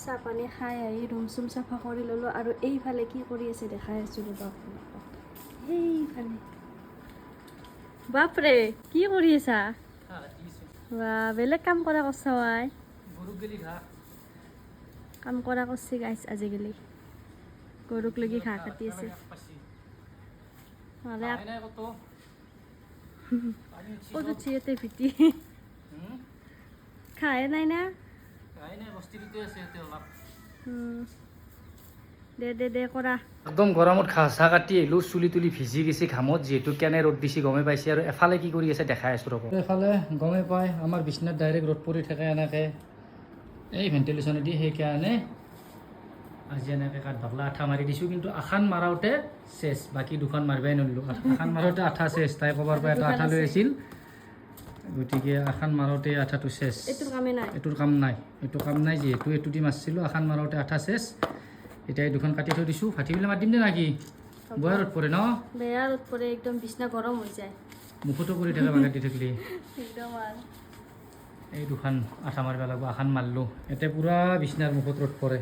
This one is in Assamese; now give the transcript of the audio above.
চাহ পানী খাই আহি ৰুম চুম চাফা কৰি ল'লোঁ আৰু এইফালে কি কৰি আছে দেখাই আছোঁ ৰ'বা আপোনালোকক সেইফালে বাপৰে কি কৰি আছা বা বেলেগ কাম কৰা কৰছা আই কাম কৰা কৰছি গাইছ আজিকালি গৰুক লগি ঘাঁহ কাটি আছে নহ'লে ক'ত উঠছি ইয়াতে ভিটি খায়ে নাই না দে কৰা একদম গৰমত ঘাঁহ চাহ কাটি আহিলোঁ চুলি তুলি ভিজি গৈছে ঘামত যিহেতু কেনে ৰ'দ দিছে গমে পাইছে আৰু এফালে কি কৰি আছে দেখাই আছোঁ ৰ'ব এফালে গমে পায় আমাৰ বিচনাত ডাইৰেক্ট ৰ'দ পৰি থাকে এনেকৈ এই ভেণ্টিলেশ্যনেদি সেইকাৰণে আজি এনেকৈ কাঠ বাকলা আঠা মাৰি দিছোঁ কিন্তু আখান মাৰোঁতে চেচ বাকী দুখন মাৰিবই নোৱাৰিলোঁ আখান মাৰোঁতে আঠা চেচ তাই ক'বাৰ পৰা এটা আঠা লৈ আছিল গতিকে আখান মাৰোঁতে আঠাটো চেচ এইটোৰ কাম নাই এইটো কাম নাই যিহেতু এইটো দি মাৰিছিলোঁ আখান মাৰোঁতে আঠা চেচ এতিয়া এই দুখন কাটি থৈ দিছোঁ ভাটি পেলাই মাতিম দে নাকি বেয়া ৰ'দ পৰে ন বেয়া ৰ'দ পৰে একদম বিচনা গৰম হৈ যায় মুখতো পৰি থাকে বাগাত দি থাকিলে একদম আৰু এই দুখন আঠা মাৰিব লাগিব আখান মাৰিলোঁ এতিয়া পূৰা বিচনাৰ মুখত ৰ'দ পৰে